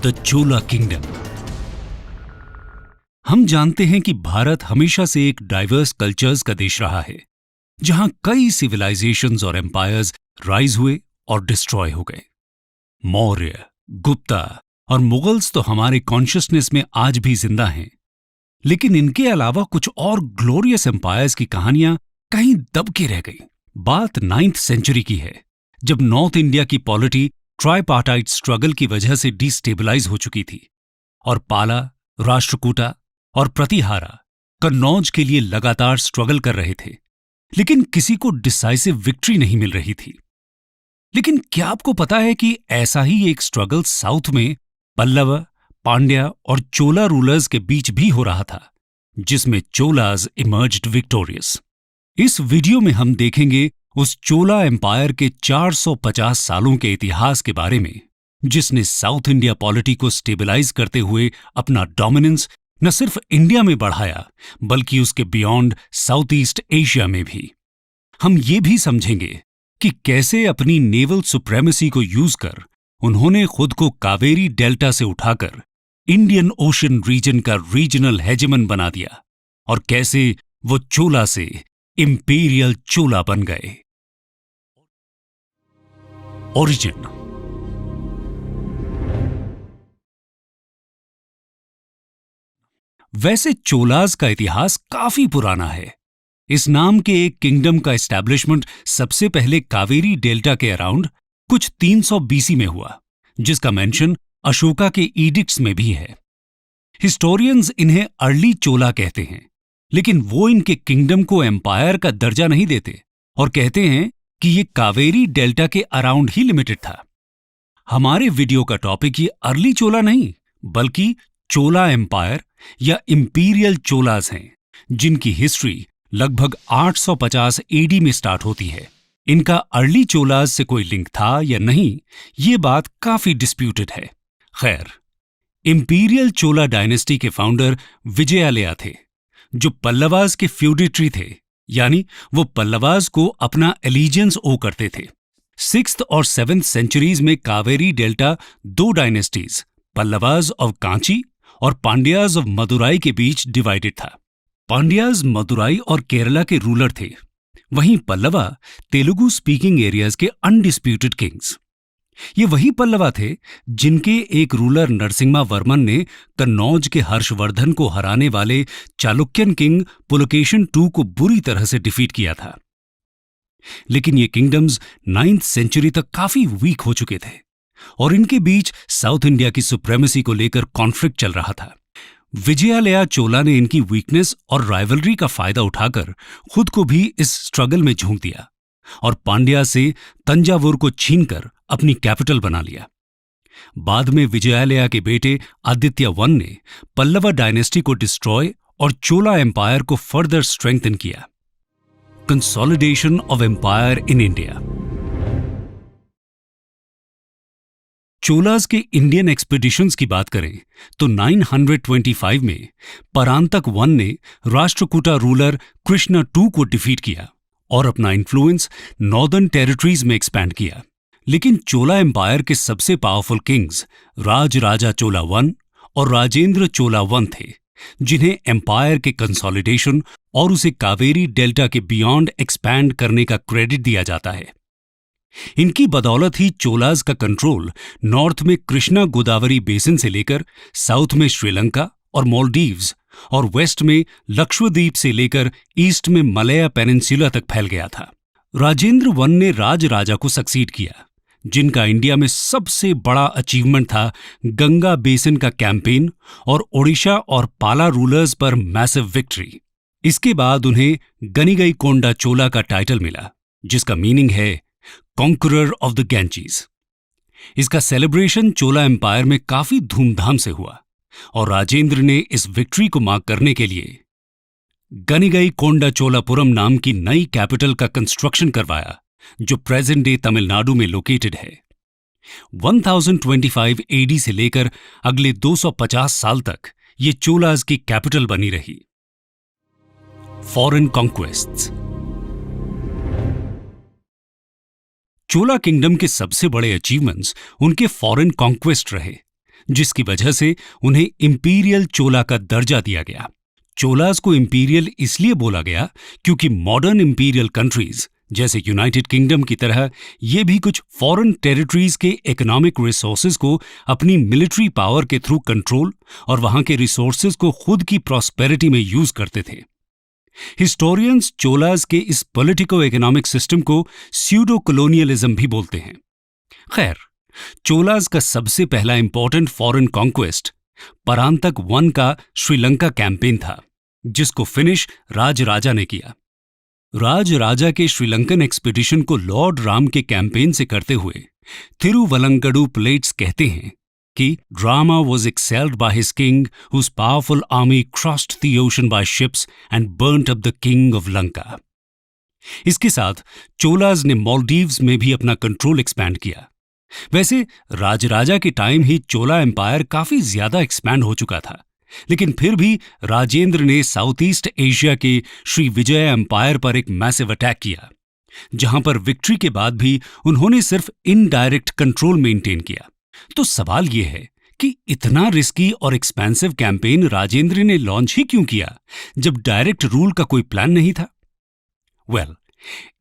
The Chola kingdom. हम जानते हैं कि भारत हमेशा से एक डाइवर्स कल्चर्स का देश रहा है, जहां कई सिविलाइजेशंस और एम्पायर्स राइज हुए और डिस्ट्रॉय हो गए। मौर्य, गुप्ता और मुगल्स तो हमारे कॉन्शियसनेस में आज भी जिंदा हैं, लेकिन इनके अलावा कुछ और ग्लोरियस एम्पायर्स की कहानियां कहीं दब के रह गई। बात 9th सेंचुरी की है, जब नॉर्थ इंडिया की पॉलिटी ट्राइपार्टाइट स्ट्रगल की वजह से डिस्टेबलाइज हो चुकी थी और पाला, राष्ट्रकूटा और प्रतिहारा कन्नौज के लिए लगातार स्ट्रगल कर रहे थे, लेकिन किसी को डिसाइसिव विक्ट्री नहीं मिल रही थी। लेकिन क्या आपको पता है कि ऐसा ही एक स्ट्रगल साउथ में पल्लव, पांड्या और चोला रूलर्स के बीच भी हो रहा था, जिसमें चोलाज इमर्ज्ड विक्टोरियस। इस वीडियो में हम देखेंगे उस चोला एम्पायर के 450 सालों के इतिहास के बारे में, जिसने साउथ इंडिया पॉलिटी को स्टेबलाइज करते हुए अपना डोमिनेंस न सिर्फ इंडिया में बढ़ाया, बल्कि उसके बियॉन्ड साउथ ईस्ट एशिया में भी। हम ये भी समझेंगे कि कैसे अपनी नेवल सुप्रेमेसी को यूज कर उन्होंने खुद को कावेरी डेल्टा से उठाकर इंडियन ओशन रीजन का रीजनल हेजेमन बना दिया, और कैसे वो चोला से इंपीरियल चोला बन गए। ओरिजिन। वैसे चोलाज का इतिहास काफी पुराना है। इस नाम के एक किंगडम का एस्टैब्लिशमेंट सबसे पहले कावेरी डेल्टा के अराउंड कुछ 300 बीसी में हुआ, जिसका मेंशन अशोका के ईडिक्ट्स में भी है। हिस्टोरियंस इन्हें अर्ली चोला कहते हैं, लेकिन वो इनके किंगडम को एम्पायर का दर्जा नहीं देते और कहते हैं कि ये कावेरी डेल्टा के अराउंड ही लिमिटेड था। हमारे वीडियो का टॉपिक ये अर्ली चोला नहीं, बल्कि चोला एम्पायर या इंपीरियल चोलाज हैं, जिनकी हिस्ट्री लगभग 850 एडी में स्टार्ट होती है। इनका अर्ली चोलाज से कोई लिंक था या नहीं, ये बात काफी डिस्प्यूटेड है। खैर, इंपीरियल चोला डायनेस्टी के फाउंडर विजयालया थे, जो पल्लवास के फ्यूडिटरी थे, यानी वो पल्लवास को अपना एलिजेंस ओ करते थे। 6th और 7th सेंचुरीज में कावेरी डेल्टा दो डायनेस्टीज, पल्लवास ऑफ कांची और पांड्याज ऑफ मदुराई के बीच डिवाइडेड था। पांड्याज मदुराई और केरला के रूलर थे, वहीं पल्लवा तेलुगु स्पीकिंग एरियाज के अनडिस्प्यूटेड किंग्स। ये वही पल्लवा थे जिनके एक रूलर नरसिम्हा वर्मन ने कन्नौज के हर्षवर्धन को हराने वाले चालुक्यन किंग पुलकेशन II को बुरी तरह से डिफीट किया था। लेकिन ये किंगडम्स 9th सेंचुरी तक काफी वीक हो चुके थे और इनके बीच साउथ इंडिया की सुप्रेमेसी को लेकर कॉन्फ्लिक्ट चल रहा था। विजयालया चोला ने इनकी वीकनेस और राइवलरी का फायदा उठाकर खुद को भी इस स्ट्रगल में झोंक दिया और पांड्या से तंजावुर को छीनकर अपनी कैपिटल बना लिया। बाद में विजयालया के बेटे आदित्य I ने पल्लवा डायनेस्टी को डिस्ट्रॉय और चोला एम्पायर को फर्दर स्ट्रेंथन किया। Consolidation of empire in India. Cholas के इंडियन एक्सपीडिशंस की बात करें तो 925 में परांतक I ने राष्ट्रकूटा रूलर कृष्ण II को डिफीट किया और अपना इन्फ्लुएंस नॉर्दर्न टेरिटरीज में एक्सपैंड किया। लेकिन चोला एम्पायर के सबसे powerful Kings Rajaraja Chola I और राजेंद्र चोला I थे, जिन्हें एम्पायर के कंसोलिडेशन और उसे कावेरी डेल्टा के बियॉन्ड एक्सपैंड करने का क्रेडिट दिया जाता है। इनकी बदौलत ही चोलाज का कंट्रोल नॉर्थ में कृष्णा गोदावरी बेसिन से लेकर साउथ में श्रीलंका और मालदीव्स और वेस्ट में लक्षद्वीप से लेकर ईस्ट में मलया पेनिनसुला तक फैल गया था। राजेंद्र I ने राजराजा को सक्सीड किया, जिनका इंडिया में सबसे बड़ा अचीवमेंट था गंगा बेसिन का कैंपेन और ओडिशा और पाला रूलर्स पर मैसिव विक्ट्री। इसके बाद उन्हें गनिगईकोंडा चोला का टाइटल मिला, जिसका मीनिंग है कॉन्करर ऑफ द गैंजीज। इसका सेलिब्रेशन चोला एम्पायर में काफी धूमधाम से हुआ और राजेंद्र ने इस विक्ट्री को मार्क करने के लिए गनिगईकोंडा चोलापुरम नाम की नई कैपिटल का कंस्ट्रक्शन करवाया, जो प्रेजेंट डे तमिलनाडु में लोकेटेड है। 1025 एडी से लेकर अगले 250 साल तक ये चोलाज की कैपिटल बनी रही। फॉरेन कॉन्क्वेस्ट्स। चोला किंगडम के सबसे बड़े अचीवमेंट्स उनके फॉरेन कॉन्क्वेस्ट रहे, जिसकी वजह से उन्हें इंपीरियल चोला का दर्जा दिया गया। चोलास को इंपीरियल इसलिए बोला गया क्योंकि मॉडर्न इंपीरियल कंट्रीज जैसे यूनाइटेड किंगडम की तरह ये भी कुछ फॉरेन टेरिटरीज के इकोनॉमिक रिसोर्सेज को अपनी मिलिट्री पावर के थ्रू कंट्रोल और वहां के रिसोर्सेज को खुद की प्रॉस्पेरिटी में यूज करते थे। हिस्टोरियंस चोलास के इस पॉलिटिको इकोनॉमिक सिस्टम को स्यूडो कॉलोनियलिज्म भी बोलते हैं। खैर, चोलास का सबसे पहला important foreign conquest Parantaka one का श्रीलंका कैंपेन था, जिसको फिनिश राजराजा ने किया। राजराजा के श्रीलंकन एक्सपीडिशन को लॉर्ड राम के कैंपेन से करते हुए थिरुवलंकड़ू प्लेट्स कहते हैं कि drama was excelled by his king whose powerful army crossed the ocean by ships and burnt up the king of Lanka. इसके साथ चोलाज ने मालदीव्स में भी अपना कंट्रोल एक्सपैंड किया। वैसे राजराजा के टाइम ही चोला एम्पायर काफी ज्यादा एक्सपैंड हो चुका था, लेकिन फिर भी राजेंद्र ने साउथ ईस्ट एशिया के श्री विजय एम्पायर पर एक मैसिव अटैक किया, जहां पर विक्ट्री के बाद भी उन्होंने सिर्फ इनडायरेक्ट कंट्रोल मेंटेन किया। तो सवाल यह है कि इतना रिस्की और एक्सपेंसिव कैंपेन राजेंद्र ने लॉन्च ही क्यों किया जब डायरेक्ट रूल का कोई प्लान नहीं था?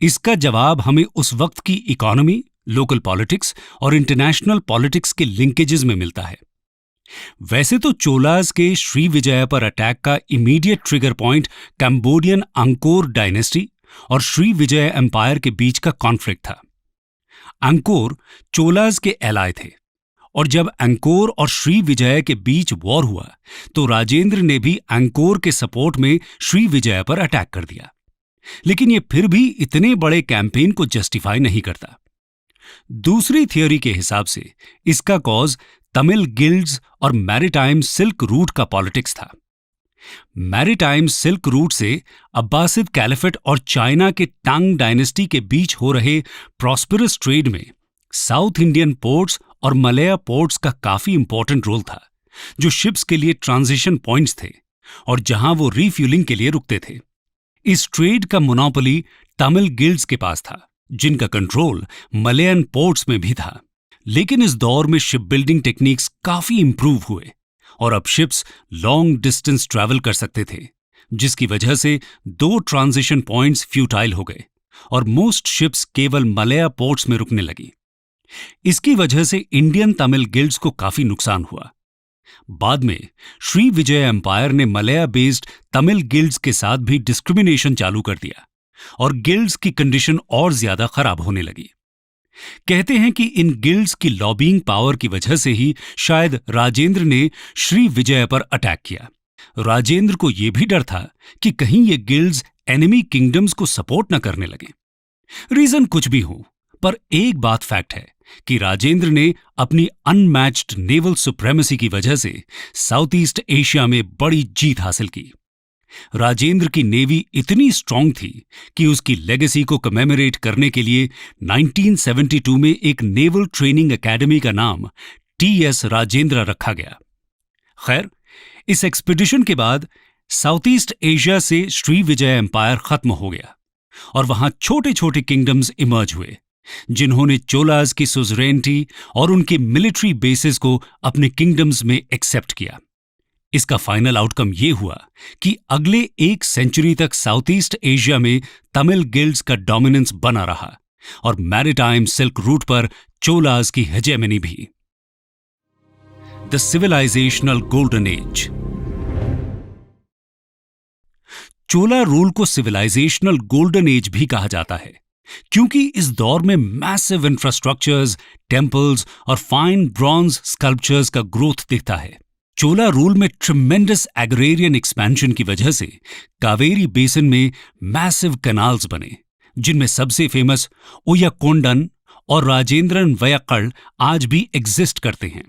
इसका जवाब हमें उस वक्त की इकोनॉमी, लोकल पॉलिटिक्स और इंटरनेशनल पॉलिटिक्स के लिंकेजेस में मिलता है। वैसे तो चोलास के श्री विजय पर अटैक का immediate trigger point Cambodian Angkor dynasty और श्री विजय एम्पायर के बीच का कॉन्फ्लिक्ट था। अंकोर चोलास के एलाय थे और जब अंकोर और श्री विजय के बीच वॉर हुआ तो राजेंद्र ने भी अंकोर के सपोर्ट में श्री विजय पर अटैक कर दिया। लेकिन यह फिर भी इतने बड़े कैंपेन को जस्टिफाई नहीं करता। दूसरी थियोरी के हिसाब से इसका कॉज तमिल गिल्ड्स और मैरीटाइम सिल्क रूट का पॉलिटिक्स था। मैरीटाइम सिल्क रूट से अब्बासिद कैलिफेट और चाइना के टांग डायनेस्टी के बीच हो रहे प्रॉस्पेरस ट्रेड में साउथ इंडियन पोर्ट्स और मलया पोर्ट्स का काफी इंपॉर्टेंट रोल था, जो शिप्स के लिए ट्रांजिशन पॉइंट्स थे और जहां वो रीफ्यूलिंग के लिए रुकते थे। इस ट्रेड का मोनोपोली तमिल गिल्ड्स के पास था, जिनका कंट्रोल मलयन पोर्ट्स में भी था। लेकिन इस दौर में शिप बिल्डिंग टेक्निक्स काफी इंप्रूव हुए और अब शिप्स लॉन्ग डिस्टेंस ट्रैवल कर सकते थे, जिसकी वजह से दो ट्रांजिशन पॉइंट्स फ्यूटाइल हो गए और मोस्ट शिप्स केवल मलया पोर्ट्स में रुकने लगी। इसकी वजह से इंडियन तमिल गिल्ड्स को काफी नुकसान हुआ। बाद में श्री विजय एम्पायर ने मलया बेस्ड तमिल गिल्ड्स के साथ भी डिस्क्रिमिनेशन चालू कर दिया और गिल्ड्स की कंडीशन और ज्यादा खराब होने लगी। कहते हैं कि इन गिल्ड्स की लॉबिंग पावर की वजह से ही शायद राजेंद्र ने श्री विजय पर अटैक किया। राजेंद्र को यह भी डर था कि कहीं ये गिल्ड्स एनिमी किंगडम्स को सपोर्ट न करने लगे। रीजन कुछ भी हो, पर एक बात फैक्ट है कि राजेंद्र ने अपनी अनमैच्ड नेवल सुप्रेमेसी की वजह से साउथ ईस्ट एशिया में बड़ी जीत हासिल की। राजेंद्र की नेवी इतनी स्ट्रांग थी कि उसकी लेगेसी को कमेमोरेट करने के लिए 1972 में एक नेवल ट्रेनिंग एकेडमी का नाम टीएस राजेंद्र रखा गया। खैर, इस एक्सपीडिशन के बाद साउथ ईस्ट एशिया से श्री विजय एम्पायर खत्म हो गया और वहां छोटे छोटे किंगडम्स इमर्ज हुए, जिन्होंने चोलास की सुजरेनिटी और उनके मिलिट्री बेसिस को अपने किंगडम्स में एक्सेप्ट किया। इसका फाइनल आउटकम यह हुआ कि अगले एक सेंचुरी तक साउथ ईस्ट एशिया में तमिल गिल्ड्स का डोमिनेंस बना रहा और मैरीटाइम सिल्क रूट पर चोलास की हेजेमनी भी। The civilisational golden age. Chola rule को सिविलाइजेशनल गोल्डन एज भी कहा जाता है क्योंकि इस दौर में मैसिव इंफ्रास्ट्रक्चर्स, टेम्पल्स और फाइन ब्रॉन्ज स्कल्पचर्स का ग्रोथ दिखता है। चोला रूल में ट्रिमेंडस एग्रेरियन एक्सपेंशन की वजह से कावेरी बेसिन में मैसिव कैनाल्स बने, जिनमें सबसे फेमस उय्याकोंडन और राजेंद्रन वयक्कड़ आज भी एग्जिस्ट करते हैं।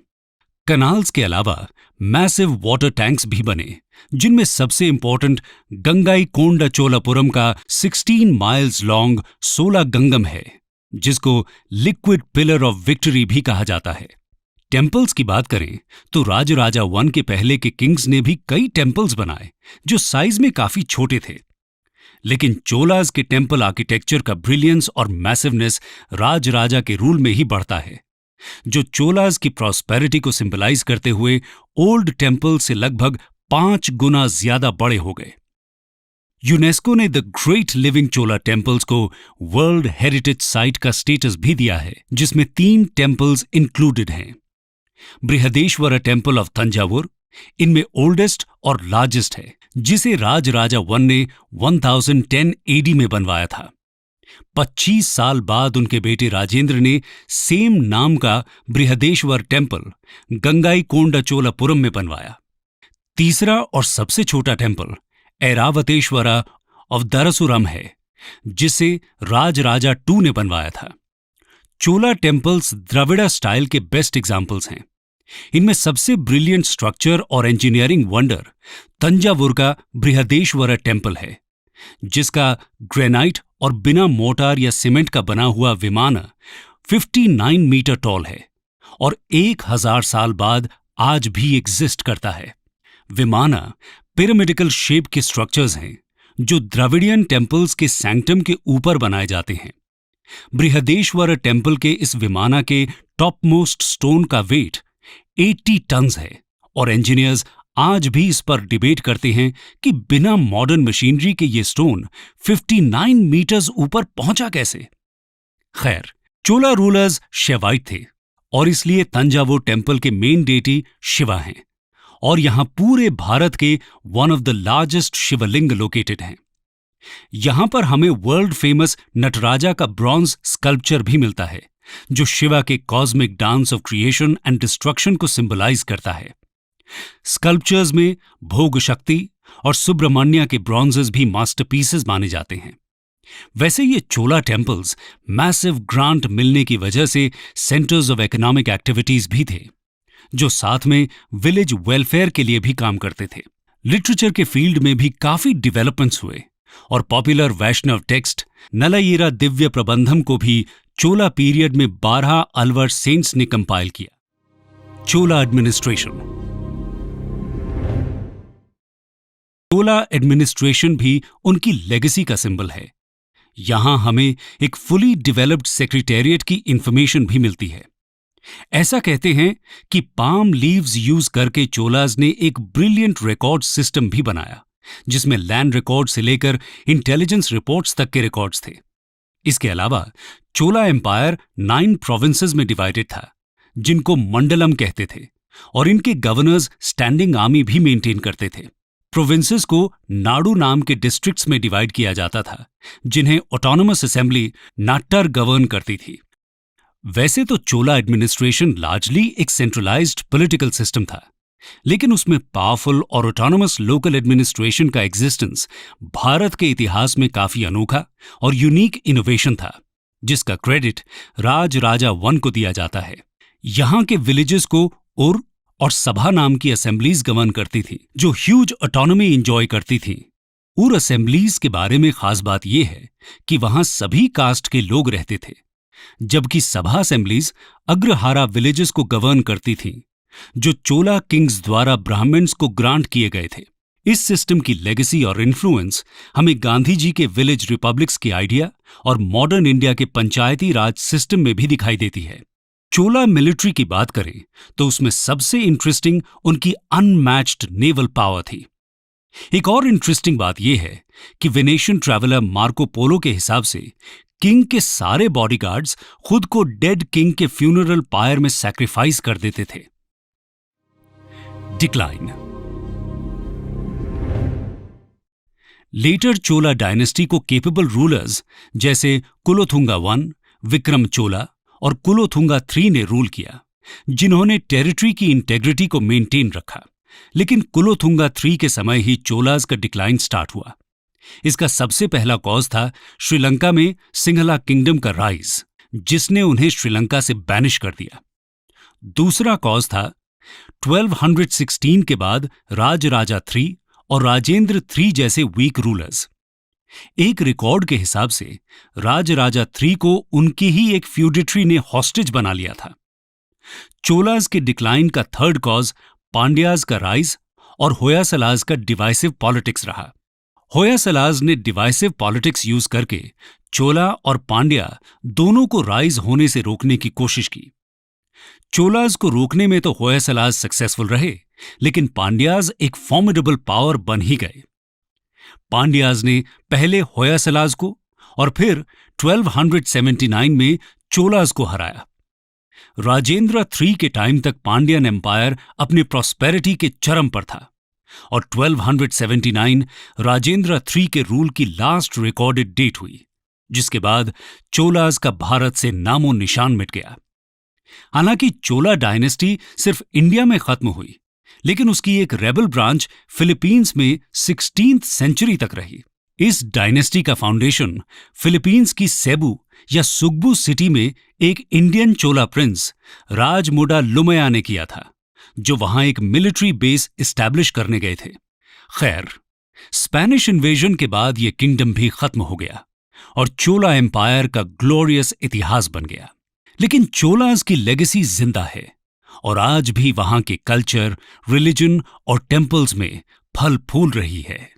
कैनाल्स के अलावा मैसिव वाटर टैंक्स भी बने, जिनमें सबसे इंपॉर्टेंट गंगाईकोंडा चोलापुरम का 16 माइल्स लॉन्ग सोला गंगम है, जिसको लिक्विड पिलर ऑफ विक्ट्री भी कहा जाता है। टेम्पल्स की बात करें तो राजराजा वन के पहले के किंग्स ने भी कई टेम्पल्स बनाए जो साइज में काफी छोटे थे, लेकिन चोलास के टेम्पल आर्किटेक्चर का ब्रिलियंस और मैसिवनेस राजराजा के रूल में ही बढ़ता है जो चोलास की प्रॉस्पेरिटी को सिंबलाइज करते हुए ओल्ड टेम्पल से लगभग 5 गुना ज्यादा बड़े हो गए। यूनेस्को ने the great living Chola temples को वर्ल्ड हेरिटेज साइट का स्टेटस भी दिया है, जिसमें 3 टेम्पल्स इंक्लूडेड हैं। बृहदेश्वरा टेम्पल ऑफ तंजावुर इनमें ओल्डेस्ट और लार्जेस्ट है, जिसे राजराजा 1 ने 1010 एडी में बनवाया था। 25 साल बाद उनके बेटे राजेंद्र ने सेम नाम का बृहदेश्वर टेम्पल गंगाईकोंडा चोलापुरम में बनवाया। तीसरा और सबसे छोटा टेम्पल ऐरावतेश्वरा ऑफ दरसुरम है, जिसे राजराजा 2 ने बनवाया था। चोला टेम्पल्स द्रविड़ा स्टाइल के बेस्ट एग्जाम्पल्स हैं। इनमें सबसे ब्रिलियंट स्ट्रक्चर और इंजीनियरिंग वंडर तंजावुर का बृहदेश्वरा टेम्पल है, जिसका ग्रेनाइट और बिना मोटार या सीमेंट का बना हुआ विमान 59 मीटर टॉल है और 1000 साल बाद आज भी एग्जिस्ट करता है। विमाना पिरामिडिकल शेप के स्ट्रक्चर्स हैं जो द्रविडियन टेम्पल्स के सैंक्टम के ऊपर बनाए जाते हैं। बृहदेश्वर टेम्पल के इस विमाना के टॉप मोस्ट स्टोन का वेट 80 टन्स है और इंजीनियर्स आज भी इस पर डिबेट करते हैं कि बिना मॉडर्न मशीनरी के ये स्टोन 59 मीटर्स ऊपर पहुंचा कैसे। खैर, चोला रूलर्स शैवाइट थे और इसलिए तंजावुर टेम्पल के मेन डेटी शिवा हैं और यहां पूरे भारत के one of the largest Shivling located हैं। यहां पर हमें वर्ल्ड फेमस नटराजा का ब्रॉन्ज स्कल्पचर भी मिलता है, जो शिवा के cosmic dance of creation and destruction को सिंबलाइज करता है। स्कल्पचर्स में भोग शक्ति और सुब्रमण्य के ब्रॉन्जेस भी मास्टरपीसेस माने जाते हैं। वैसे ये चोला टेम्पल्स मैसिव ग्रांट मिलने की वजह से सेंटर्स ऑफ इकोनॉमिक एक्टिविटीज भी थे, जो साथ में विलेज वेलफेयर के लिए भी काम करते थे। लिटरेचर के फील्ड में भी काफी डेवलपमेंट्स हुए और पॉपुलर वैष्णव टेक्स्ट नलायिरा दिव्य प्रबंधम को भी चोला पीरियड में 12 अलवर सेंट्स ने कंपाइल किया। चोला एडमिनिस्ट्रेशन। चोला एडमिनिस्ट्रेशन भी उनकी लेगेसी का सिंबल है। यहां हमें एक फुली डेवलप्ड सेक्रेटेरिएट की इंफॉर्मेशन भी मिलती है। ऐसा कहते हैं कि पाम लीव्स यूज करके चोलाज ने एक ब्रिलियंट रिकॉर्ड सिस्टम भी बनाया, जिसमें लैंड रिकॉर्ड से लेकर इंटेलिजेंस रिपोर्ट्स तक के रिकॉर्ड्स थे। इसके अलावा चोला एम्पायर 9 प्रोविंसेस में डिवाइडेड था, जिनको मंडलम कहते थे, और इनके गवर्नर्स स्टैंडिंग आर्मी भी मेंटेन करते थे। प्रोविंसेस को नाडु नाम के डिस्ट्रिक्ट्स में डिवाइड किया जाता था, जिन्हें ऑटोनोमस असेंबली नाट्टर गवर्न करती थी। वैसे तो चोला एडमिनिस्ट्रेशन लार्जली एक सेंट्रलाइज्ड पॉलिटिकल सिस्टम था, लेकिन उसमें पावरफुल और ऑटोनोमस लोकल एडमिनिस्ट्रेशन का एग्जिस्टेंस भारत के इतिहास में काफी अनोखा और यूनिक इनोवेशन था, जिसका क्रेडिट राजराजा 1 को दिया जाता है। यहां के विलेजेस को उर और सभा नाम की असेंबलीज गवर्न करती थी, जो ह्यूज ऑटोनॉमी एंजॉय करती थी। उर असेंबलीज के बारे में खास बात यह है कि वहां सभी कास्ट के लोग रहते थे, जबकि सभा असेंबलीज अग्रहारा विलेजेस को गवर्न करती थीं, जो चोला किंग्स द्वारा ब्राह्मण्स को ग्रांट किए गए थे। इस सिस्टम की लेगेसी और इन्फ्लुएंस हमें गांधी जी के विलेज रिपब्लिक्स के आइडिया और मॉडर्न इंडिया के पंचायती राज सिस्टम में भी दिखाई देती है। चोला मिलिट्री की बात करें तो उसमें सबसे इंटरेस्टिंग उनकी अनमैच्ड नेवल पावर थी। एक और इंटरेस्टिंग बात यह है कि वेनेशियन ट्रैवलर मार्को पोलो के हिसाब से किंग के सारे बॉडीगार्ड्स खुद को डेड किंग के फ्यूनरल पायर में सैक्रिफाइस कर देते थे। डिक्लाइन। लेटर चोला डायनेस्टी को केपेबल रूलर्स जैसे कुलोथुंगा 1, विक्रम चोला और कुलोथुंगा 3 ने रूल किया, जिन्होंने टेरिटरी की इंटेग्रिटी को मेंटेन रखा। लेकिन कुलोथुंगा 3 के समय ही चोलाज का डिक्लाइन स्टार्ट हुआ। इसका सबसे पहला कॉज था श्रीलंका में सिंहला किंगडम का राइज, जिसने उन्हें श्रीलंका से बैनिश कर दिया। दूसरा कॉज था 1216 के बाद राजराजा 3 और राजेंद्र 3 जैसे वीक रूलर्स। एक रिकॉर्ड के हिसाब से राजराजा 3 को उनकी ही एक फ्यूडेटरी ने हॉस्टेज बना लिया था। चोलाज के डिक्लाइन का थर्ड कॉज पांड्याज का राइज और होयसलाज का डिवाइसिव पॉलिटिक्स रहा। होयसलाज ने डिवाइसिव पॉलिटिक्स यूज करके चोला और पांड्या दोनों को राइज होने से रोकने की कोशिश की। चोलाज को रोकने में तो होयसलाज सक्सेसफुल रहे, लेकिन पांड्याज एक फॉर्मिडेबल पावर बन ही गए। पांड्याज ने पहले होयसलाज को और फिर 1279 में चोलाज को हराया। राजेंद्र III के टाइम तक पांड्यन एम्पायर अपने प्रॉस्पेरिटी के चरम पर था और 1279 राजेंद्र III के रूल की लास्ट रिकॉर्डेड डेट हुई, जिसके बाद चोलाज का भारत से नामो निशान मिट गया। हालांकि चोला डायनेस्टी सिर्फ इंडिया में खत्म हुई, लेकिन उसकी एक रेबल ब्रांच फिलीपींस में 16th सेंचुरी तक रही। इस डायनेस्टी का फाउंडेशन फिलीपींस की सेबू या सुग्बू सिटी में एक इंडियन चोला प्रिंस राजमुडा लुमया ने किया था, जो वहां एक मिलिट्री बेस एस्टैब्लिश करने गए थे। खैर, स्पेनिश इन्वेजन के बाद यह किंगडम भी खत्म हो गया और चोला एम्पायर का ग्लोरियस इतिहास बन गया। लेकिन चोलाज की लेगेसी जिंदा है और आज भी वहां के कल्चर, रिलीजन और टेम्पल्स में फल फूल रही है।